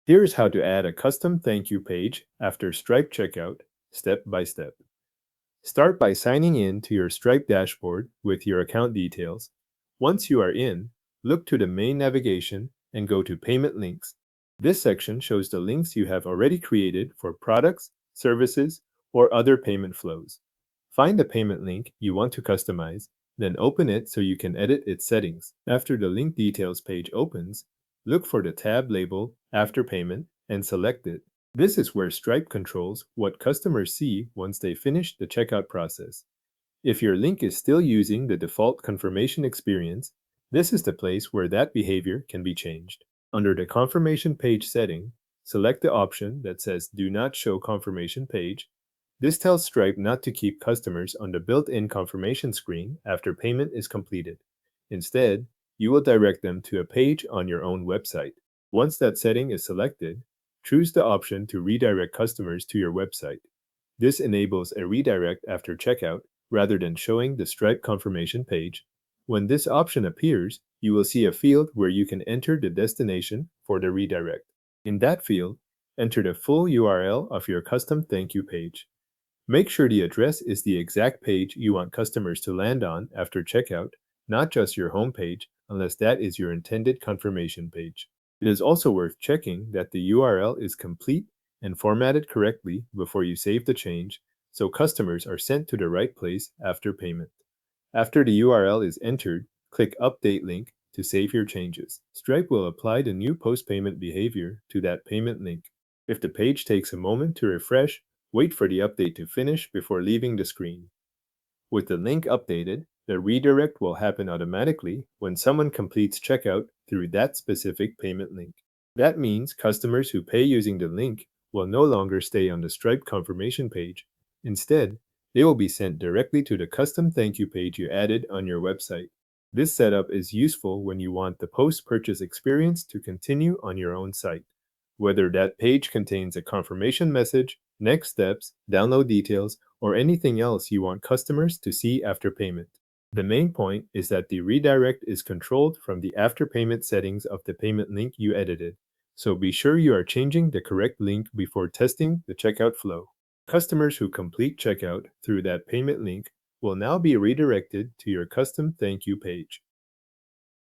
Here's how to add a custom thank you page after Stripe checkout, step by step. Start by signing in to your Stripe dashboard with your account details. Once you are in, look to the main navigation and go to Payment Links. This section shows the links you have already created for products, services, or other payment flows. Find the payment link you want to customize, then open it so you can edit its settings. After the link details page opens, look for the tab labeled After Payment and select it. This is where Stripe controls what customers see once they finish the checkout process. If your link is still using the default confirmation experience, this is the place where that behavior can be changed. Under the confirmation page setting, select the option that says Do not show confirmation page. This tells Stripe not to keep customers on the built-in confirmation screen after payment is completed. Instead, you will direct them to a page on your own website. Once that setting is selected, choose the option to redirect customers to your website. This enables a redirect after checkout rather than showing the Stripe confirmation page. When this option appears, you will see a field where you can enter the destination for the redirect. In that field, enter the full URL of your custom thank you page. Make sure the address is the exact page you want customers to land on after checkout, not just your home page, unless that is your intended confirmation page. It is also worth checking that the URL is complete and formatted correctly before you save the change, so customers are sent to the right place after payment. After the URL is entered, click Update link to save your changes. Stripe will apply the new post-payment behavior to that payment link. If the page takes a moment to refresh, wait for the update to finish before leaving the screen. With the link updated, the redirect will happen automatically when someone completes checkout through that specific payment link. That means customers who pay using the link will no longer stay on the Stripe confirmation page. Instead, they will be sent directly to the custom thank you page you added on your website. This setup is useful when you want the post-purchase experience to continue on your own site. Whether that page contains a confirmation message, next steps, download details, or anything else you want customers to see after payment. The main point is that the redirect is controlled from the after payment settings of the payment link you edited, so be sure you are changing the correct link before testing the checkout flow. Customers who complete checkout through that payment link will now be redirected to your custom thank you page.